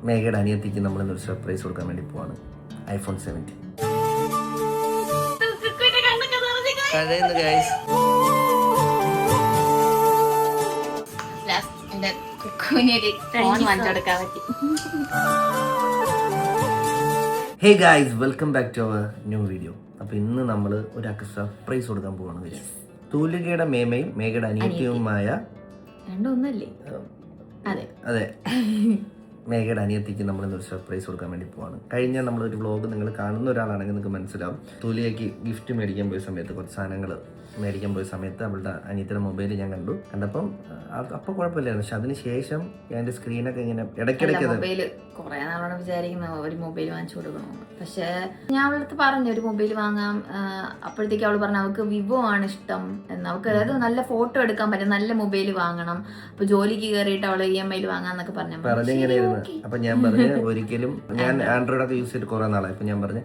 മേഘയുടെ അനിയത്തിക്ക് നമ്മളിന്നൊരു സർപ്രൈസ് കൊടുക്കാൻ വേണ്ടി പോവാണ്. iPhone 17 കരയുന്നു guys. Hey guys, welcome back to our new video. അപ്പോൾ ഇന്ന് നമ്മൾ ഒരാൾക്ക് സർപ്രൈസ് കൊടുക്കാൻ പോവാണ് ഗൈസ്. തൂലികയുടെ മേമയും മേഘയുടെ അനിയത്തിയുമായ അതെ മേഘയുടെ അനിയത്തിക്ക് നമ്മളിന്നൊരു സർപ്രൈസ് കൊടുക്കാൻ വേണ്ടി പോവാണ്. കഴിഞ്ഞ നമ്മളൊരു വ്ളോഗ് നിങ്ങൾ കാണുന്ന ഒരാളാണെങ്കിൽ നിങ്ങൾക്ക് മനസ്സിലാവും. തൂലികയ്ക്ക് ഗിഫ്റ്റ് മേടിക്കാൻ പോയ സമയത്ത് കുറച്ച് സാധനങ്ങൾ മേടിക്കാൻ പോയ സമയത്ത് അവളുടെ അനിയത്തിയുടെ മൊബൈൽ ഞാൻ കണ്ടപ്പം അപ്പോൾ കുഴപ്പമില്ലായിരുന്നു. പക്ഷെ അതിന് ശേഷം എൻ്റെ സ്ക്രീനൊക്കെ ഇങ്ങനെ ഇടയ്ക്കിടയ്ക്ക് മൊബൈൽ കുറെ നാളോടെ വിചാരിക്കുന്ന ഒരു മൊബൈൽ വാങ്ങിച്ചു കൊടുക്കണമെന്ന്. പക്ഷെ ഞാൻ അവളടുത്ത് പറഞ്ഞു ഒരു മൊബൈൽ വാങ്ങാം. അപ്പോഴത്തേക്ക് അവള് പറഞ്ഞു അവൾക്ക് വിവോ ആണ് ഇഷ്ടം എന്ന്. അവൾക്ക് അതായത് നല്ല ഫോട്ടോ എടുക്കാൻ പറ്റും നല്ല മൊബൈൽ വാങ്ങണം. അപ്പൊ ജോലിക്ക് കയറിയിട്ട് അവള് EMI വാങ്ങാന്നൊക്കെ പറഞ്ഞിങ്ങനെയായിരുന്നു. അപ്പൊ ഞാൻ പറഞ്ഞു ഒരിക്കലും ഞാൻ ആൻഡ്രോയിഡ് ഒക്കെ യൂസ് ചെയ്തിട്ട് കുറെ നാളായി. അപ്പൊ ഞാൻ പറഞ്ഞു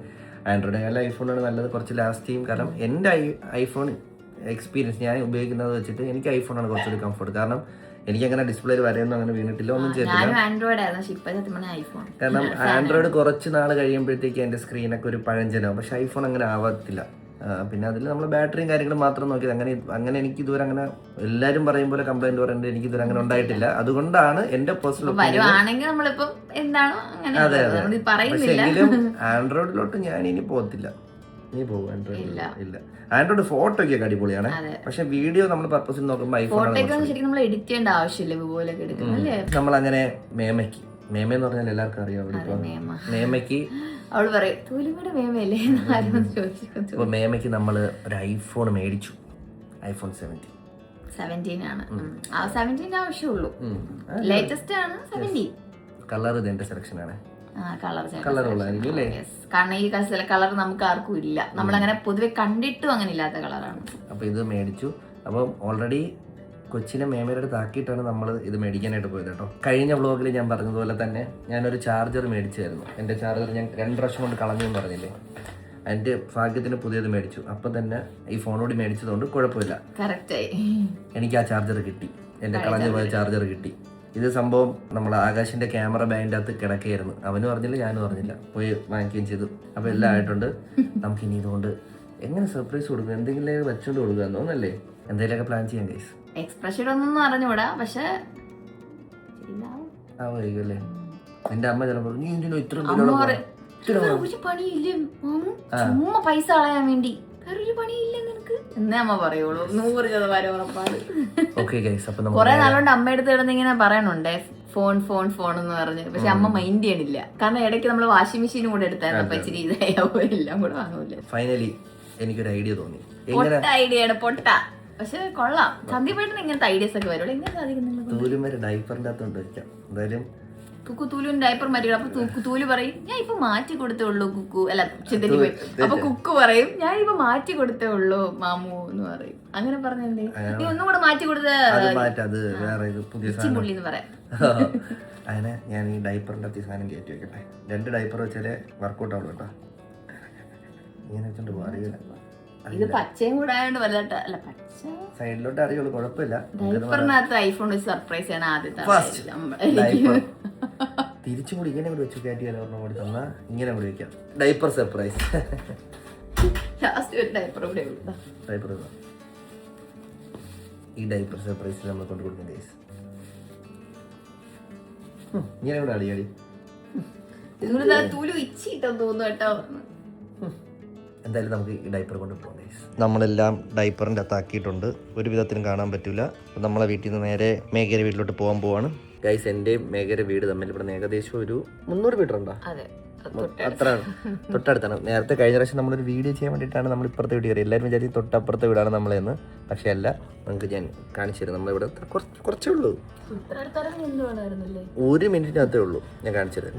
ആൻഡ്രോയിഡ് അല്ല ഐഫോണാണ് നല്ലത്, കുറച്ച് ലാസ്റ്റ് ചെയ്യും. കാരണം എൻ്റെ ഐഫോൺ എക്സ്പീരിയൻസ് ഞാൻ ഉപയോഗിക്കുന്നത് വെച്ചിട്ട് എനിക്ക് ഐഫോണാണ് കുറച്ചൊരു കംഫർട്ട്. കാരണം എനിക്ക് അങ്ങനെ ഡിസ്പ്ലേയിൽ വരെയൊന്നും അങ്ങനെ വീണിട്ടില്ല, ഒന്നും ചെയ്തിട്ടില്ല. കാരണം ആൻഡ്രോയിഡ് കുറച്ച് നാൾ കഴിയുമ്പോഴത്തേക്ക് എൻ്റെ സ്ക്രീനൊക്കെ ഒരു പഴഞ്ചനാവും. പക്ഷെ ഐഫോൺ അങ്ങനെ ആവത്തില്ല. പിന്നെ അതിൽ നമ്മൾ ബാറ്ററിയും കാര്യങ്ങളും മാത്രം നോക്കിയത്. അങ്ങനെ എനിക്ക് ഇതുവരെ അങ്ങനെ എല്ലാവരും പറയും പോലെ കംപ്ലൈന്റ് പറയുന്നത് എനിക്ക് ഇതുവരെ അങ്ങനെ ഉണ്ടായിട്ടില്ല. അതുകൊണ്ടാണ് എന്റെ പേഴ്സണൽ അതെ അതെ. പക്ഷെ എങ്കിലും ആൻഡ്രോയിഡിലോട്ട് ഞാൻ ഇനി പോകത്തില്ല. നീ പോകും ആൻഡ്രോയിഡ്? ഇല്ല. ആൻഡ്രോയിഡ് ഫോട്ടോ ഒക്കെ അടിപൊളിയാണ്, പക്ഷെ വീഡിയോ നമ്മൾ പർപ്പസിൽ നോക്കുമ്പോൾ ഐഫോൺ നമ്മളങ്ങനെ മേമെന്ന് പറഞ്ഞാൽ എല്ലാവർക്കും അറിയാം. മേമയ്ക്ക് അവള് പറയും അപ്പൊ മേമയ്ക്ക് നമ്മള് ഒരു ഐഫോൺ മേടിച്ചു. iPhone 17 ആണ്. ആ 17 ആവശ്യമുള്ളൂ. ലേറ്റസ്റ്റ് ആണ് 17. കളർ ഇതിന്റെ സെലക്ഷൻ ആണ്. കാരണം ഈ കളർ നമുക്ക് ആർക്കും ഇല്ല. നമ്മളങ്ങനെ പൊതുവെ കണ്ടിട്ടും അങ്ങനെ ഇല്ലാത്ത കളറാണ്. അപ്പൊ ഇത് മേടിച്ചു. അപ്പം ഓൾറെഡി കൊച്ചിനെ മേമയുടെ അടുത്ത് ആക്കിയിട്ടാണ് നമ്മൾ ഇത് മേടിക്കാനായിട്ട് പോയത് കേട്ടോ. കഴിഞ്ഞ വ്ളോഗിൽ ഞാൻ പറഞ്ഞതുപോലെ തന്നെ ഞാനൊരു ചാർജർ മേടിച്ചായിരുന്നു. എൻ്റെ ചാർജർ ഞാൻ 2 വർഷം കൊണ്ട് കളഞ്ഞു എന്ന് പറഞ്ഞില്ലേ. എൻ്റെ ഭാഗ്യത്തിന് പുതിയത് മേടിച്ചു. അപ്പം തന്നെ ഈ ഫോണോട് മേടിച്ചതുകൊണ്ട് കുഴപ്പമില്ല, എനിക്ക് ആ ചാർജർ കിട്ടി. എൻ്റെ കളഞ്ഞു പോയ ചാർജർ കിട്ടി. ഇത് സംഭവം നമ്മൾ ആകാശിന്റെ ക്യാമറ ബാഗിൻ്റെ അകത്ത് കിടക്കുകയായിരുന്നു. അവനും പറഞ്ഞില്ല, ഞാനും പറഞ്ഞില്ല, പോയി വാങ്ങിക്കുകയും ചെയ്തു. അപ്പോൾ എല്ലാം ആയിട്ടുണ്ട്. നമുക്കിനി ഇതുകൊണ്ട് എങ്ങനെ സർപ്രൈസ് കൊടുക്കുക, എന്തെങ്കിലും വെച്ചോണ്ട് കൊടുക്കുക എന്നോന്നല്ലേ, എന്തെങ്കിലുമൊക്കെ പ്ലാൻ ചെയ്യാം ഗൈസ്. എക്സ്പ്രഷൻ ഒന്നും അറിഞ്ഞൂടാ, പക്ഷെ ആവുമായിരിക്കുമല്ലേ. നിന്റെ അമ്മ ചിലപ്പോൾ നീ എന്തിനോ ഇത്ര പണിയില്ലേ ചുമ്മാ പൈസ കളയാൻ വേണ്ടി വേറൊരു പണിയില്ല നിനക്ക് എന്നേ അമ്മ പറയുള്ളൂ. 100% ഉറപ്പാണ്. കൊറേ നാളുകൊണ്ട് അമ്മയെടുത്ത് കിടന്നിങ്ങനെ പറയണുണ്ടേ ഫോൺ ഫോൺ ഫോൺ എന്ന് പറഞ്ഞ്. പക്ഷെ അമ്മ മൈൻഡ് ചെയ്യണില്ല. കാരണം ഇടയ്ക്ക് നമ്മള് വാഷിംഗ് മെഷീനും കൂടെ എടുത്തായിരുന്നു. അപ്പൊ ഇച്ചിരി ഇതായാവോ എല്ലാം കൂടെ വാങ്ങൂല. ഫൈനലി എനിക്കൊരു ഐഡിയ തോന്നി. പൊട്ട ഐഡിയയുടെ പൊട്ട, പക്ഷെ കൊള്ളാം. സന്ദീപായിട്ട് ഇങ്ങനത്തെ ഐഡിയസ് ഒക്കെ വരും. എങ്ങനെ സാധിക്കുന്നില്ല. ഡൈപ്പറിന്റെ അകത്തോണ്ട് വെക്കാം എന്തായാലും. കുക്കു തൂലുവിന് ഡയപ്പർ മാറ്റിക്കണം. അപ്പൊ തൂലു പറയും ഞാൻ ഇപ്പൊ മാറ്റി കൊടുത്തേ ഉള്ളൂ കുക്കു, അല്ല ചിന്തരി പോയി. അപ്പൊ കുക്കു പറയും ഞാൻ ഇപ്പൊ മാറ്റി കൊടുത്തേ ഉള്ളൂ മാമു എന്ന് പറയും. അങ്ങനെ പറഞ്ഞേ നീ ഒന്നും കൂടെ മാറ്റി കൊടുത്തുള്ളിന്ന് പറയാം. അങ്ങനെ ഞാൻ ഈ ഡൈപ്പറിന്റെ അത്തി സാധനം കയറ്റി വെക്കട്ടെ. 2 ഡൈപ്പർ വെച്ചാലേ വർക്കൗട്ട് ആവുള്ളൂ കേട്ടോ. ഇങ്ങനെ വെച്ചോണ്ട് അറിയില്ല. ഇത് പച്ചയും കൂടെ ആയതുകൊണ്ട് വലുതായിട്ട് അല്ല പച്ച സൈഡിലോട്ട് അറിയുള്ളൂ, കുഴപ്പമില്ല. ഡൈപ്പറിനകത്ത് ഐഫോൺ സർപ്രൈസ് ആണ് ആദ്യത്തെ. തിരിച്ചും കൂടി ഇങ്ങനെ കൂടി വെച്ചു കയറ്റിയാലോ ഒരെണ്ണം കൂടി തന്നാ ഇങ്ങനെ കൂടി വെക്കാം. Diaper surprise. ഡൈപ്പർ ഈ ഡൈപ്പർ സർപ്രൈസ് നമ്മൾ കൊണ്ട് കൊടുക്കുന്ന കേസ് ഇങ്ങനെ കൂടെ അടിയാടി എന്തായാലും നമുക്ക് ഈ ഡൈപ്പർ കൊണ്ട് പോകാം. നമ്മളെല്ലാം ഡൈപ്പറിൻ്റെ അകത്താക്കിയിട്ടുണ്ട്. ഒരു വിധത്തിലും കാണാൻ പറ്റില്ല. നമ്മളെ വീട്ടിൽ നിന്ന് നേരെ മേഘയുടെ വീട്ടിലോട്ട് പോകാൻ പോവാണ് ഗൈസ്. എൻ്റെയും മേഘയുടെ വീട് തമ്മിൽ ഇവിടെ ഏകദേശം ഒരു 300 മീറ്റർ ഉണ്ടോ? അത്ര തൊട്ടടുത്താണ്. നേരത്തെ കഴിഞ്ഞ പ്രാവശ്യം നമ്മളൊരു വീഡിയോ ചെയ്യാൻ വേണ്ടിയിട്ടാണ് നമ്മൾ ഇപ്പുറത്തെ വീട് കയറി. എല്ലാവരും വിചാരിച്ച് തൊട്ടപ്പുറത്തെ വീടാണ് നമ്മളെന്ന്. പക്ഷെ അല്ല, നമുക്ക് ഞാൻ കാണിച്ചു തരാം. നമ്മളിവിടെ കുറച്ചേ ഉള്ളൂ, 1 മിനിറ്റിനകത്തേ ഉള്ളൂ. ഞാൻ കാണിച്ചു തരാം.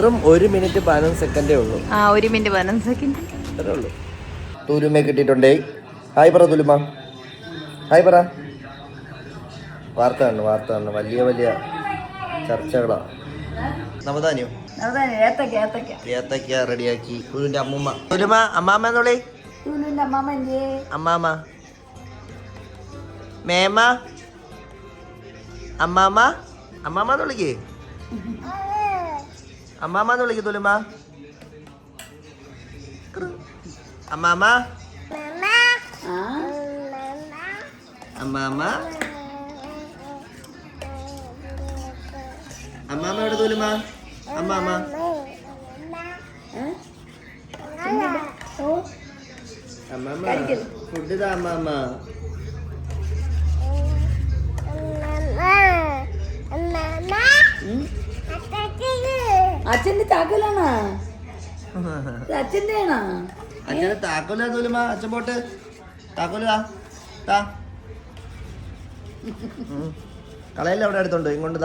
വെറും 1 മിനിറ്റ് 15 സെക്കൻഡേ ഉള്ളൂ. 1 മിനിറ്റ് 15 സെക്കൻഡ് അത്രേ ഉള്ളൂ. തുലുമേ കിട്ടിയിട്ടുണ്ടേ. ഹായ് പറ തുലുമ, ഹായ് പറ. വാർത്ത കണ്ട് വലിയ വലിയ ചർച്ചകളാണ്. നവധാന്യം ഏത്തക്ക റെഡിയാക്കി. തുലുവിന്റെ അമ്മൂമ്മ. തുലുമ അമ്മാമ്മ എന്നോളേ. അമ്മാമ്മ മേമ അമ്മാമ്മ അമ്മാമ്മന്ന് വിളിക്കേ. അമ്മാമ്മന്ന് വിളിക്കൂ തുലുമ. അമ്മാമ്മ അമ്മാമ്മ അമ്മാമ്മ എവിടെ തുലുമ? അമ്മാമ്മ അമ്മാമ്മ ഫുഡ് താ അമ്മാമ്മ. അച്ഛന്റെ താക്കോലാണോ? അച്ഛന്റെ ആണോ? അച്ഛനെ താക്കോല തുലുമ. അച്ഛൻ പോട്ട് താക്കോല് താ. കളയല്ല അവിടെ അടുത്തുണ്ട്. ഇങ്ങോട്ട്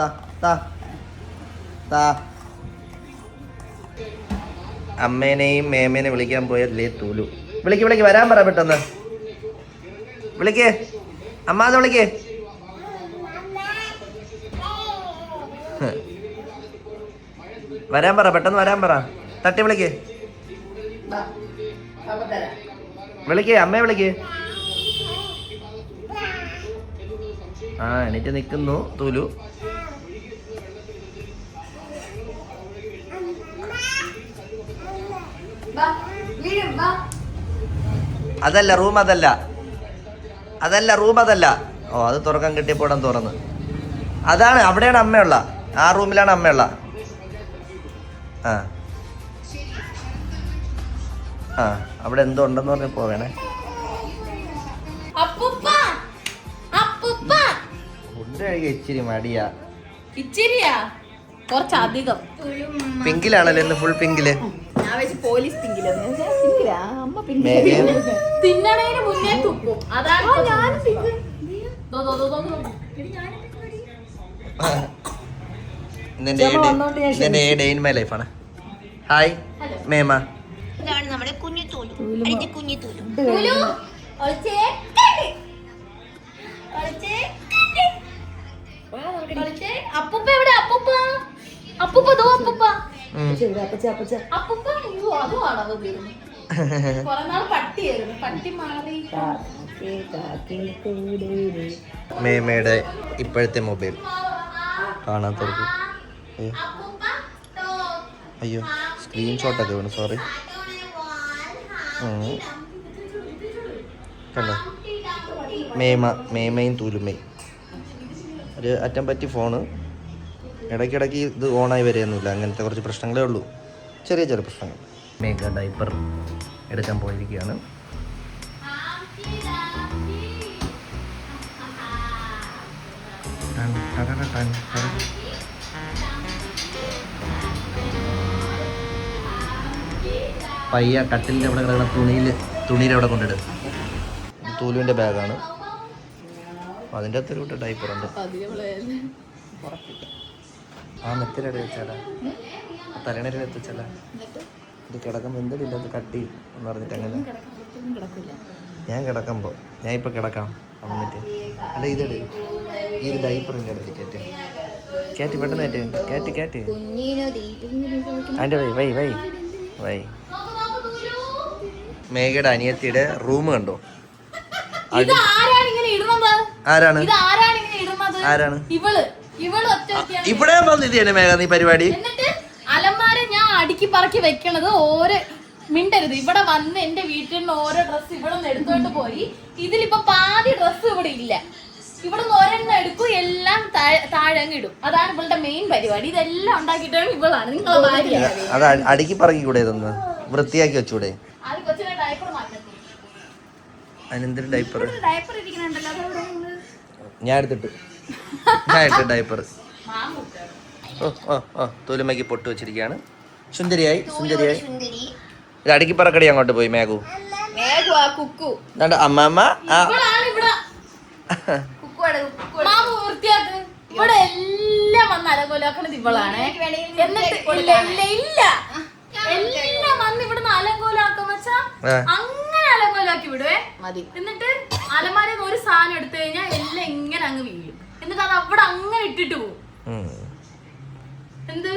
താ. അമ്മേനെയും മേമേനെ വിളിക്കാൻ പോയല്ലേ തുലു. വിളിക്ക് വരാൻ പറ പെട്ടെന്ന്. വിളിക്ക് അമ്മാന്ന് വിളിക്ക്. വരാൻ പറ പെട്ടെന്ന് വരാൻ പറ. തട്ടി വിളിക്ക് അമ്മയെ വിളിക്ക്. എണീറ്റ് നിൽക്കുന്നു തുലു. അതല്ല റൂം അതല്ല. ഓ അത് തുറക്കാൻ കിട്ടിയപ്പോൾ തുറന്ന്. അതാണ് അവിടെയാണ് അമ്മയുള്ള. ആ റൂമിലാണ് അമ്മയുള്ള. അവിടെ എന്തോ ഉണ്ടെന്ന് പറഞ്ഞ പോവേണേ. ഫുഡ് കഴിക്കാൻ ഇച്ചിരി മടിയാ. കുറച്ചധികം പിങ്കിലാണല്ലോ ഇന്ന്. ഫുൾ പിങ്കില്. പോലീസ് തിന്നണേന് മുന്നേ തുപ്പും. അതാണ് ഇതെന്റെ ഡേ ഇൻ മൈ ലൈഫാണ്. ഹായ് മേമ. ഇതാണ് നമ്മുടെ കുഞ്ഞു തോലു. കുഞ്ഞു തോലു. അപ്പൂപ്പ എവിടെ? അപ്പൂപ്പ ദോ അപ്പൂപ്പ. അപ്പൂപ്പ അതുമാണോ? കൊറേ നാൾ പട്ടിയായിരുന്നു. പട്ടി മാറി. മേമയുടെ ഇപ്പോഴത്തെ മൊബൈൽ കാണാത്തവർക്ക് അയ്യോ സ്ക്രീൻഷോട്ടൊക്കെ വേണം. സോറി. കണ്ടോ മേമയും തുലുമയും ഒരു അറ്റം പറ്റി ഫോണ്. ഇടയ്ക്കിടയ്ക്ക് ഇത് ഓണായി വരെയൊന്നുമില്ല. അങ്ങനത്തെ കുറച്ച് പ്രശ്നങ്ങളേ ഉള്ളൂ. ചെറിയ പ്രശ്നങ്ങൾ. മേഘ ഡൈപ്പർ എടുക്കാൻ പോയിരിക്കുകയാണ്. പയ്യ കട്ടിലിൻ്റെ അവിടെ കിടക്കുന്ന തുണിയിൽ അവിടെ കൊണ്ടിടും. തൂലുവിൻ്റെ ബാഗാണ്. അതിൻ്റെ അകത്തൊരു കൂട്ടം ഡൈപ്പറുണ്ട്. ആ മെത്തിലടി വെച്ചാലാ, ആ തലണയിൽ വെച്ചാലാ. ഇത് കിടക്കുമ്പോൾ എന്തില്ല അത് കട്ടി എന്ന് പറഞ്ഞിട്ട് അങ്ങനെ ഞാൻ കിടക്കുമ്പോൾ ഞാൻ ഇപ്പോൾ കിടക്കാം വന്നിട്ട് അല്ല ഇതെടു ഈ ഒരു ഡൈപ്പറിൻ്റെ ഇടയിൽ കയറ്റി പെട്ടെന്ന് കയറ്റി അതിൻ്റെ വൈ മേഘയുടെ അനിയത്തിയുടെ റൂം കണ്ടോ? ആരാണ് ഇവിടെ വന്നിതാണ് മേഘ നീ പരിപാടി? അലമാര ഞാൻ അടുക്കി പറക്കി വെക്കണത് ഓരോ മിണ്ടരുത്. ഇവിടെ വന്ന് എന്റെ വീട്ടിൽ നിന്ന് ഓരോ ഡ്രസ്സ് ഇവിടെ നിന്ന് എടുത്തോണ്ട് പോയി. ഇതിലിപ്പോ പാതി ഡ്രസ്സ് ഇവിടെ ഇല്ല. ഇവിടെ നിന്ന് ഒരെണ്ണം എടുക്കും, എല്ലാം താഴെ അങ്ങ് ഇടും. അതാണ് ഇവളുടെ മെയിൻ പരിപാടി. ഇതെല്ലാം ഉണ്ടാക്കിയിട്ടാണ് ഇവളാണ് നിങ്ങളെ ഭാര്യ. അത് അടുക്കി പറക്കി കൂടെ ഇതൊന്ന് വൃത്തിയാക്കി വെച്ചൂടെ? അത് കൊച്ചിനെ ഡയപ്പർ മാറ്റണം. അതിനെന്തൊരു ഡൈപ്പർ? ഡയപ്പർ ഇരിക്കണുണ്ടല്ലോ ഞാൻ എടുത്തിട്ട് ഡയപ്പർ. ഓ തോലുമയ്ക്ക് പൊട്ട് വെച്ചിരിക്കുകയാണ്. സുന്ദരിയായി. ഇത് അടുക്കി പറക്കടി അങ്ങോട്ട് പോയി മേഘു. അമ്മാമ്മ ഇവിടെ എല്ലാം വന്ന് അലങ്കോലാക്കണത് ഇവളാണ്. എന്നിട്ട് ഇല്ല എല്ലാം വന്ന് ഇവിടുന്ന് അലങ്കോലാക്കുന്ന വെച്ചാ അങ്ങനെ അലങ്കോലാക്കി വിടുവേ മതി. എന്നിട്ട് അലമാരയിൽ ഒരു സാധനം എടുത്തു കഴിഞ്ഞാൽ എല്ലാം ഇങ്ങനെ അങ്ങ് വീഴും. എന്നിട്ട് അത് അവിടെ അങ്ങനെ ഇട്ടിട്ട് പോകും. എന്ത്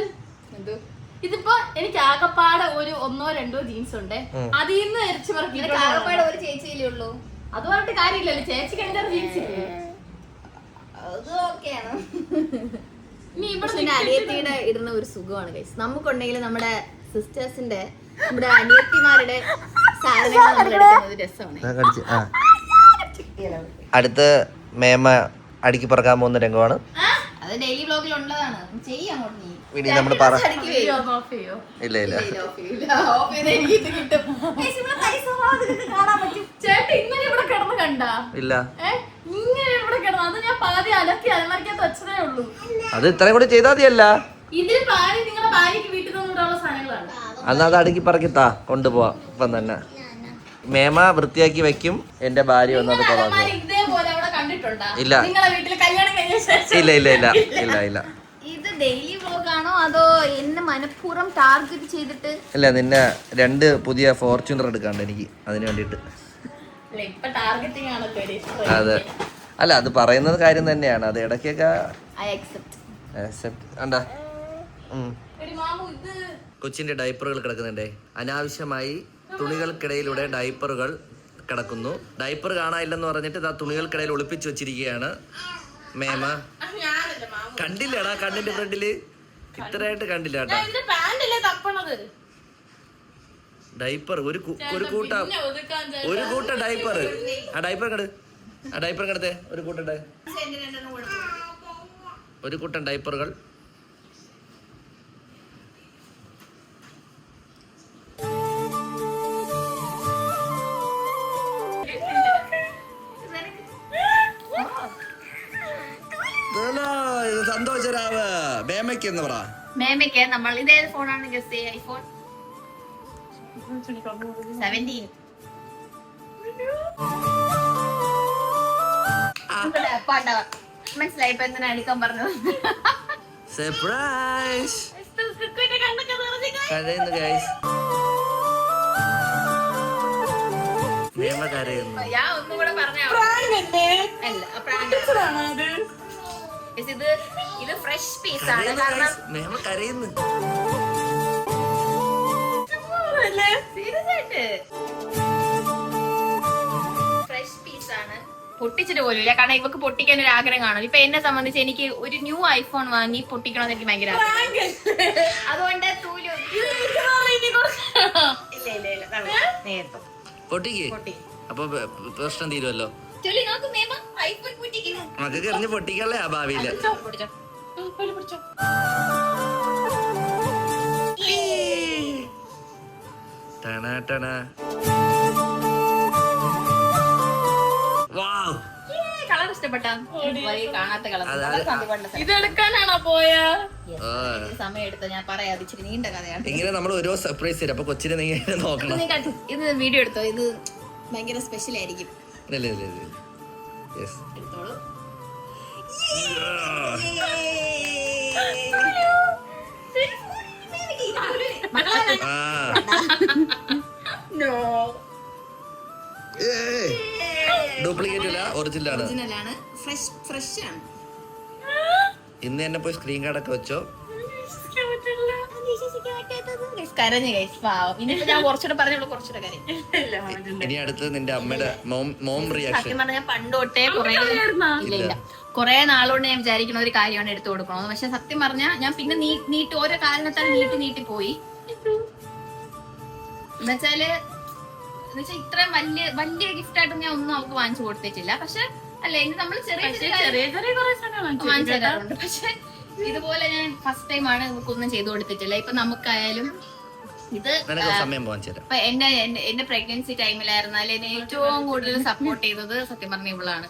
ഇതിപ്പോ എനിക്ക് ആകപ്പാടെ ഒരു 1-2 ജീൻസ് ഉണ്ട്. അതിൽ നിന്ന് എരിച്ചു ആകപ്പാടെ ഒരു ചേച്ചിയിലേ ഉള്ളൂ. അത് പറഞ്ഞിട്ട് കാര്യമില്ലല്ലോ, ചേച്ചിക്ക് 5-6 ജീൻസ് ഇല്ലേ? അത് ഓക്കെയാണ്. നീ ഇവിടെ പിന്നെ അനിയത്തിയുടെ ഇടുന്ന ഒരു സുഖമാണ് ഗൈസ്. നമുക്കുണ്ടെങ്കിൽ നമ്മുടെ സിസ്റ്റേഴ്സിന്റെ നമ്മുടെ അനിയത്തിമാരുടെ സാധനങ്ങൾ നമ്മൾ എടുക്കുന്നത് രസമാണ്. അടുത്ത് മേമ അടുക്കി പറക്കാൻ പോകുന്ന രംഗമാണ്. അത് ഡെയിലി വ്ലോഗിൽ ഉള്ളതാണ്. ചെയ്യാം നീ ഇനി നമ്മൾ പറ ഓഫ് ചെയ്യോ? ഇല്ല ചേട്ടൻ ഇന്നലെ ഇവിടെ കിടന്ന് കണ്ടാ? ഇല്ല ഇങ്ങനെ ഇവിടെ കിടന്നു. അത് ഞാൻ പാതി അലക്കി അലമറിക്കകത്ത് വെച്ചതേ ഉള്ളൂ. അത് ഇത്രയും കൂടി ചെയ്താൽ മതിയല്ല. ഇതിൽ പാതി നിങ്ങളുടെ ഭാര്യക്ക് വീട്ടിൽ നിന്നുള്ള സാധനങ്ങളാണ്. അന്ന് അത് അടുക്കി പറക്കിത്താ കൊണ്ടുപോവാം ഇപ്പം തന്നെ. മേമ വൃത്തിയാക്കി വെക്കും, എന്റെ ഭാര്യ വന്നത് കൊള്ളാം. ഇതേപോലെ അവിടെ കണ്ടിട്ടുണ്ടോ? ഇല്ല. നിങ്ങളെ വീട്ടിൽ കല്യാണം കഴിഞ്ഞ ശേഷം? ഇല്ല ഇത് ഡെയിലി വ്ലോഗാണോ അതോ എന്നെ മനഃപൂർവ്വം ടാർഗറ്റ് ചെയ്തിട്ട്? ഇല്ല, നിന്നെ 2 പുതിയ ഫോർച്യൂണർ എടുക്കാണ്ട് എനിക്ക് അതിന് വേണ്ടിട്ട്. ഇപ്പൊ ടാർഗറ്റിംഗ് ആണല്ലോ. അതെ, അല്ല അത് പറയുന്നത് കാര്യം തന്നെയാണ്. അത് ഇടയ്ക്കൊക്കെ ഐ അക്സെപ്റ്റ്. കണ്ടാ കൊച്ചിന്റെ ഡൈപ്പറുകൾ കിടക്കുന്നുണ്ടേ. അനാവശ്യമായി തുണികൾക്കിടയിലൂടെ ഡൈപ്പറുകൾ കിടക്കുന്നു. ഡൈപ്പർ കാണാനില്ലെന്ന് പറഞ്ഞിട്ട് ആ തുണികൾക്കിടയിൽ ഒളിപ്പിച്ചു വെച്ചിരിക്കുകയാണ് മേമ. കണ്ടില്ലടാ, കണ്ണിന്റെ ഫ്രണ്ടില് ഇത്രയായിട്ട് കണ്ടില്ല കേട്ടാ. ഡൈപ്പർ ഒരു കൂട്ടം ഡൈപ്പർ. ആ ഡൈപ്പർ കടത്തെ ഒരു കൂട്ടം ഡൈപ്പറുകൾ. സന്തോഷരാവ് മേമയ്ക്ക് എന്ന് പറ. മേമയ്ക്ക് നമ്മൾ ഇതേത് ഫോണാണ് ഗസ്റ്റ്? ഐഫോൺ 17. മനസ്സിലായി ഇപ്പൊ എന്തിനാ എടുക്കാൻ പറഞ്ഞത്. സർപ്രൈസ് കരയുന്നു ഗൈസ്. മേമ കരയുന്നു. ഞാൻ ഒന്നും കൂടെ പറഞ്ഞ ഇത് ഫ്രഷ് പീസ് ആണ്. കാരണം മേമ കരയുന്നു. സീരിയസ് ആയിട്ട് ഫ്രഷ് പീസ് ആണ്. പൊട്ടിച്ചിട്ട് പോലും ഇല്ല. കാരണം ഇവക്ക് പൊട്ടിക്കാൻ ഒരു ആഗ്രഹം കാണും. ഇപ്പൊ എന്നെ സംബന്ധിച്ച് എനിക്ക് ഒരു ന്യൂ ഐഫോൺ വാങ്ങി പൊട്ടിക്കണമെന്ന് എനിക്ക് ഭയങ്കര അതുകൊണ്ട് പൊട്ടിക്ക്. അപ്പൊ പ്രശ്നം തീരുമല്ലോ. മക്കൾക്ക് എറിഞ്ഞ് പൊട്ടിക്കല്ലേ ആ ഭാവിയില്. കളർ ഇഷ്ടപ്പെട്ട കാണാത്ത കളർ ഇതെടുക്കാനാണോ പോയ സമയം എടുത്ത ഞാൻ പറയാം. ഇച്ചിരി നീണ്ട കഥയാണ്. ഇങ്ങനെ നമ്മൾ ഓരോ സർപ്രൈസ് തരും. അപ്പൊ കൊച്ചിനെ നീ നോക്കണം. ഇത് വീഡിയോ എടുത്തോ. ഇത് ഭയങ്കര സ്പെഷ്യൽ ആയിരിക്കും. എടുത്തോളൂ. ഡ്യൂപ്ലിക്കേറ്റ് അല്ല, ഒറിജിനലാണ്. ഫ്രഷ് ആണ്. ഇന്ന് തന്നെ പോയി സ്ക്രീൻ കാർഡൊക്കെ വെച്ചോ. കരഞ്ഞു ഗൈസ്. പാവം. ഇനിയിപ്പോ ഞാൻ കുറച്ചുകൂടെ പറഞ്ഞോളൂ, കുറച്ചുകൂടെ കരയും. ഇനി അടുത്ത് നിന്റെ അമ്മയുടെ മോം റിയാക്ഷൻ. സത്യം പറഞ്ഞാൽ പണ്ട് തൊട്ടേ കുറെ നാളുകൊണ്ട് ഞാൻ വിചാരിക്കുന്ന ഒരു കാര്യമാണ് എടുത്തു കൊടുക്കണമെന്ന്. പക്ഷെ സത്യം പറഞ്ഞാൽ ഞാൻ പിന്നെ നീട്ടി ഓരോ കാരണത്താൽ നീട്ടി പോയി. എന്നുവെച്ചാല് ഇത്രയും വലിയ ഗിഫ്റ്റ് ആയിട്ട് ഞാൻ ഒന്നും അവർക്ക് വാങ്ങിച്ചു കൊടുത്തിട്ടില്ല. പക്ഷെ അല്ല, ഇനി നമ്മൾ ചെറിയ വാങ്ങിച്ചു തരാറുണ്ട്. പക്ഷെ ഇതുപോലെ ഞാൻ ഫസ്റ്റ് ടൈം ആണ് ഇവർക്കൊന്നും ചെയ്തു കൊടുത്തിട്ടില്ല. ഇപ്പൊ നമുക്കായാലും ഇത് ഇപ്പൊ എന്റെ പ്രഗ്നൻസി ടൈമിലായിരുന്നാലും എന്നെ ഏറ്റവും കൂടുതൽ സപ്പോർട്ട് ചെയ്തത് സത്യം പറഞ്ഞ ഇവളാണ്.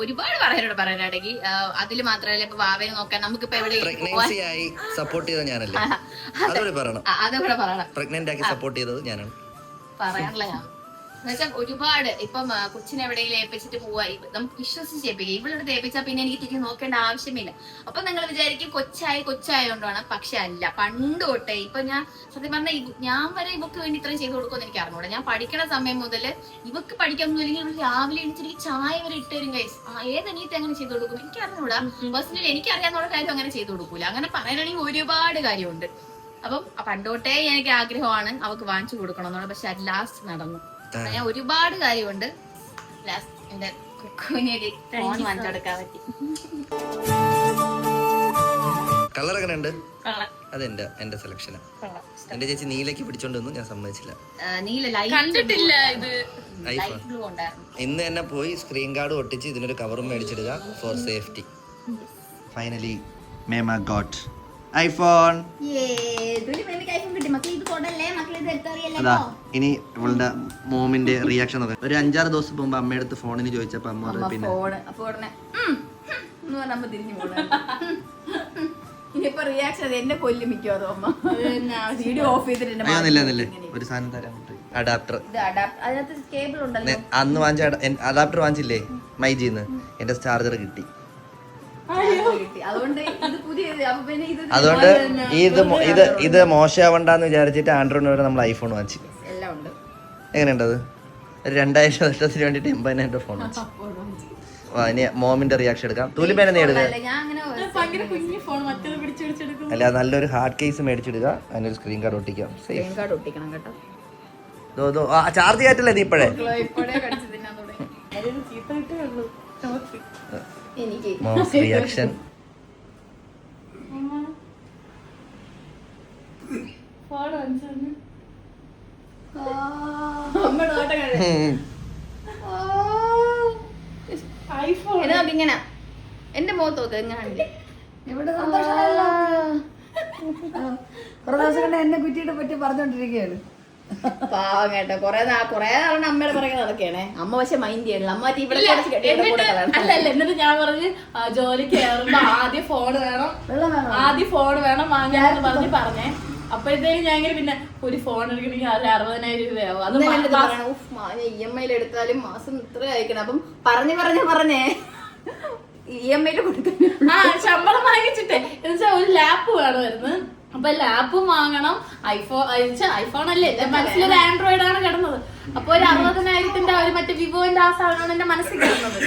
ഒരുപാട് പറയാനാണെങ്കിൽ അതില് മാത്രമല്ല, ഇപ്പൊ വാവയെ നോക്കാൻ നമുക്കിപ്പോ എവിടെ സപ്പോർട്ട് ചെയ്തത് ഞാനല്ലേ, അതുകൂടെ പറയണം. പ്രഗ്നന്റ് ആക്കി സപ്പോർട്ട് ചെയ്തത് ഞാനാണ്. പറയാനുള്ള എന്നുവെച്ചാൽ ഒരുപാട് ഇപ്പം കൊച്ചിനെ എവിടെയെങ്കിലും ഏൽപ്പിച്ചിട്ട് പോവാ നമുക്ക് വിശ്വസിച്ച് ഏൽപ്പിക്കുക. ഇവളെടുത്ത് ഏൽപ്പിച്ചാൽ പിന്നെ എനിക്ക് തിരിച്ച് നോക്കേണ്ട ആവശ്യമില്ല. അപ്പൊ നിങ്ങൾ വിചാരിക്കും കൊച്ചായതുകൊണ്ടാണ്. പക്ഷെ അല്ല, പണ്ട് തൊട്ടേ ഇപ്പൊ ഞാൻ സത്യം പറഞ്ഞാൽ ഞാൻ വരെ ഇവക്ക് വേണ്ടി ഇത്രയും ചെയ്ത് കൊടുക്കുമെന്ന് എനിക്ക് അറിഞ്ഞൂടാ. ഞാൻ പഠിക്കണ സമയം മുതൽ ഇവക്ക് പഠിക്കാമെന്ന് അല്ലെങ്കിൽ രാവിലെ എണീച്ചിട്ട് ചായ വരെ ഇട്ടുതരും ഗൈസ്. ഏതെനീത്ത് അങ്ങനെ ചെയ്ത് കൊടുക്കും എനിക്ക് അറിഞ്ഞൂടാ. പേഴ്സണലി എനിക്ക് അറിയാവുന്ന കാര്യം അങ്ങനെ ചെയ്ത് കൊടുക്കൂല. അങ്ങനെ പറയാനാണെങ്കിൽ ഒരുപാട് കാര്യമുണ്ട്. അപ്പം പണ്ടോട്ടേ എനിക്ക് ആഗ്രഹമാണ് അവക്ക് വാങ്ങിച്ചു കൊടുക്കണം എന്നുള്ളത്. പക്ഷെ അത് ലാസ്റ്റ് നടന്നു. ഞാൻ ഒരുപാട് കാര്യമുണ്ട്. ലാസ്റ്റ് എന്റെ കുക്കുവിന് ഒരു ഫോൺ വാങ്ങിച്ചു കൊടുക്കാൻ പറ്റി. കളർ എങ്ങനെ ഉണ്ട്? അതെന്റെ എന്റെ സെലക്ഷനാ. എന്റെ ചേച്ചി നീലക്ക് പിടിച്ചോണ്ടൊന്നും ഞാൻ സമ്മതിച്ചില്ല. കണ്ടിട്ടില്ല ഇത്. ഐഫോൺ ഇന്ന് തന്നെ പോയി സ്ക്രീൻ ഗാർഡ് ഒട്ടിച്ച് ഇതിനൊരു കവറും മേടിച്ചിടുക ഫോർ സേഫ്റ്റി. ഫൈനലി മേമ ഗോട്ട് ഐഫോൺ. അതാ ഇനി ഇവളുടെ മോമിന്റെ റിയാക്ഷൻ നോക്കാം. ഒരു 5-6 ദിവസം മുമ്പ് അമ്മയടുത്ത് ഫോണിന് ചോദിച്ചപ്പോ അമ്മ പിന്നെ ഇനിയിപ്പോ റിയാക്ഷൻ എന്നെ കൊല്ലും മിക്കവാറും അമ്മ. വീഡിയോ ഓഫ് ചെയ്തിട്ട് ഒരു സാധനം തരാൻ അഡാപ്റ്റർ. അതിനകത്ത് കേബിൾ ഉണ്ടല്ലോ. അന്ന് വാങ്ങിച്ച അഡാപ്റ്റർ വാങ്ങിച്ചില്ലേ മൈജിന്ന്, എന്റെ ചാർജർ കിട്ടി. അതുകൊണ്ട് ഇത് മോശമാവണ്ടെന്ന് വിചാരിച്ചിട്ട് ആൻഡ്രോയിഡ് വരെ നമ്മൾ ഐഫോൺ വാങ്ങിച്ചു. എല്ലാം ഉണ്ട്. എങ്ങനെയുണ്ടത്? 2000 വർഷത്തിന് വേണ്ടിട്ട് 80,000 ഫോൺ വാങ്ങിച്ചു. ഇനി മോമിന്റെ റിയാക്ഷൻ എടുക്കാം. തൂലിമേനെ നീ എടുക്കുക. അല്ല, നല്ലൊരു ഹാർഡ് കേസ് മേടിച്ചിടുക, അതിനൊരു സ്ക്രീൻ കാർഡ് ഒട്ടിക്കാം. ചാർജ് ചെയ്യാറ്റില്ല നീ ഇപ്പോഴേ. Moms reaction. ഇങ്ങനെ എന്റെ മുഖത്ത് നോക്ക് എങ്ങനെ എന്നെ കുറ്റിയുടെ പറ്റി പറഞ്ഞോണ്ടിരിക്കുകയാണ്. പാവം കേട്ടോ. കൊറേ നാളുകൊണ്ട് അമ്മയുടെ പുറകെ നടക്കുകയാണേ. അമ്മ പക്ഷെ മൈൻഡ് ചെയ്യണില്ല. അമ്മ ഇവിടെ അല്ല എന്നിട്ട് ഞാൻ പറഞ്ഞ് ജോലിക്ക് കയറുമ്പോ ആദ്യം ഫോൺ വേണം വാങ്ങാന്ന് പറഞ്ഞേ. അപ്പോഴത്തേക്കും ഞാൻ ഇങ്ങനെ പിന്നെ ഒരു ഫോൺ എടുക്കണമെങ്കിൽ അതിൽ 60,000 രൂപയാവും. അത് EMI എടുത്താലും മാസം ഇത്ര അയക്കണം. അപ്പം പറഞ്ഞേ EMI കൊടുക്കാൻ ശമ്പളം വാങ്ങിച്ചിട്ടേ എന്നുവെച്ചാൽ ഒരു ലാപ്പ് വേണമായിരുന്നു. അപ്പൊ ലാപ്പും വാങ്ങണം. ഐഫോൺ അല്ലേ, എന്റെ മനസ്സിലൊരു ആൻഡ്രോയിഡ് ആണ് കിടന്നത്. അപ്പൊ ഒരു 60,000 ഒരു മറ്റേ വിവോന്റെ ആ സാധനമാണ് എന്റെ മനസ്സിൽ കിടന്നത്.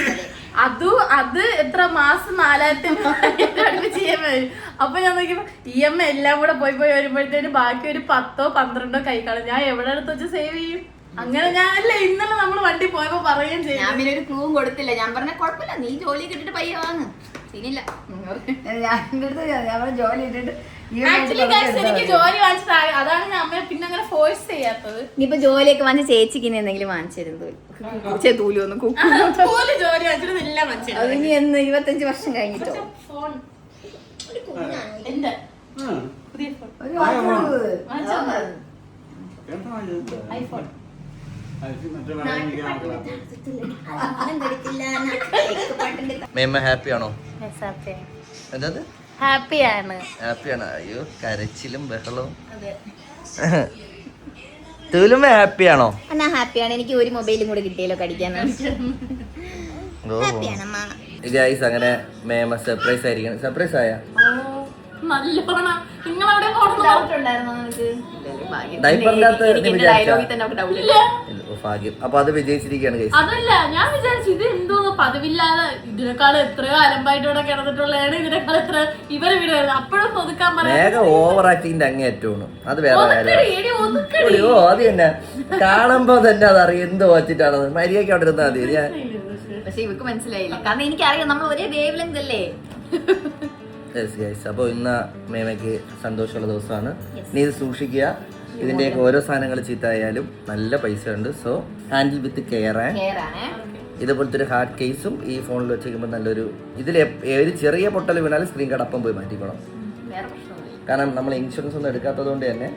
അത് എത്ര മാസം 4,000 ചെയ്യാൻ വരും. അപ്പൊ ഞാൻ നോക്കിയപ്പോ EMI എല്ലാം കൂടെ പോയി വരുമ്പോഴത്തേന് ബാക്കി ഒരു 10-12 കൈ കാണും. ഞാൻ എവിടെ എടുത്ത് വെച്ച് സേവ് ചെയ്യും? അങ്ങനെ ഞാനല്ലേ ഇന്നലെ നമ്മള് വണ്ടി പോയപ്പോ പറയുകയും ചെയ്യും. ഞാൻ പിന്നെ ഒരു ക്ലൂവും കൊടുത്തില്ല. ഞാൻ പറഞ്ഞ കുഴപ്പമില്ല, നീ ജോലി കിട്ടിട്ട് പയ്യ വാങ്ങ്, സീനില്ല. ഞാൻ ജോലി ഇട്ടിട്ട് ആക്ച്വലി എനിക്ക് ജോലി വാങ്ങിച്ചത് അതാണ് ഞാൻ അമ്മയെ പിന്നെ അങ്ങനെ ഫോഴ്സ് ചെയ്യാത്തത്. ഇനിയിപ്പോ ജോലിയൊക്കെ വാങ്ങിച്ച ചേച്ചിക്ക് എന്തെങ്കിലും വാങ്ങിച്ചിരുന്നു തൂലൊന്നും ജോലി വാങ്ങിച്ചിട്ട് എല്ലാം വാങ്ങിച്ചത്. അതിനി എന്ന് 25 വർഷം കഴിഞ്ഞിട്ടോ. ഫോൺ എന്റെ പുതിയ ഫോൺ ഐഫോൺ. മേമ ഹാപ്പി ആണോ? എന്താ ഹാപ്പിയാണ്. ഹാപ്പിയാണ്. അയ്യോ കരച്ചിലും ബഹളവും. തൂലുമ ഹാപ്പിയാണോ? ഞാൻ ഹാപ്പിയാണ്. എനിക്ക് ഒരു മൊബൈലും കൂടെ കിട്ടിയല്ലോ കടിക്കാനാണ്. ഗൈസ് അങ്ങനെ മേമ സർപ്രൈസ് ആയിരിക്കണം. സർപ്രൈസ് ആയ നല്ലോണം. നിങ്ങളവിടെ ഭാഗ്യം. അപ്പൊ അത് വിജയിച്ചിരിക്കുകയാണ് ഗൈസ്. അതല്ല ഞാൻ വിചാരിച്ചു ഇത് എന്തോന്ന് പതിവില്ലാതെ ഇതിനേക്കാൾ എത്രയോ അലമ്പായിട്ട് ഇവിടെ കിടന്നിട്ടുള്ളതാണ്. ഇതിനേക്കാൾ എത്ര ഇവരെ വീട് അപ്പോഴും ഒതുക്കാൻ മേഘ ഓവർ ആക്ടിങ്ങിന്റെ അങ്ങേറ്റമാണ്. അത് വേറെ കാര്യം. അത് തന്നെ കാണുമ്പോ തന്നെ അതറിയാം എന്ത് വച്ചിട്ടാണത്. മര്യാദയ്ക്ക് അവിടെ ഇരുന്നാ മതി. പക്ഷെ ഇവക്ക് മനസ്സിലായില്ല, കാരണം എനിക്കറിയാം നമ്മൾ ഒരേ വേവ് ലെങ്ത് അല്ലേ. അപ്പോൾ ഇന്ന് മേമയ്ക്ക് സന്തോഷമുള്ള ദിവസമാണ്. നീ ഇത് സൂക്ഷിക്കുക. ഇതിന്റെയൊക്കെ ഓരോ സാധനങ്ങൾ ചീത്തയായാലും നല്ല പൈസ ഉണ്ട്. So handle with care. ഇതുപോലത്തെ ഒരു ഹാർഡ് കേസും ഈ ഫോണിൽ വെച്ചേക്കുമ്പോൾ നല്ലൊരു ഇതിൽ ഒരു ചെറിയ പൊട്ടൽ വീണാലും സ്ക്രീൻ കാർഡ് അപ്പം പോയി മാറ്റിക്കണം. കാരണം നമ്മൾ ഇൻഷുറൻസ് ഒന്നും എടുക്കാത്തത് കൊണ്ട് തന്നെ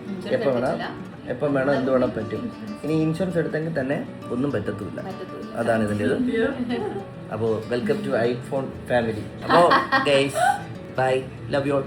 എപ്പം വേണം എന്ത് വേണം പറ്റും. ഇനി ഇൻഷുറൻസ് എടുത്തെങ്കിൽ തന്നെ ഒന്നും പറ്റത്തില്ല. അതാണ് ഇതിൻ്റെത്. അപ്പോൾ വെൽക്കം ടു ഐഫോൺ ഫാമിലി. അപ്പോൾ guys bye, love you all.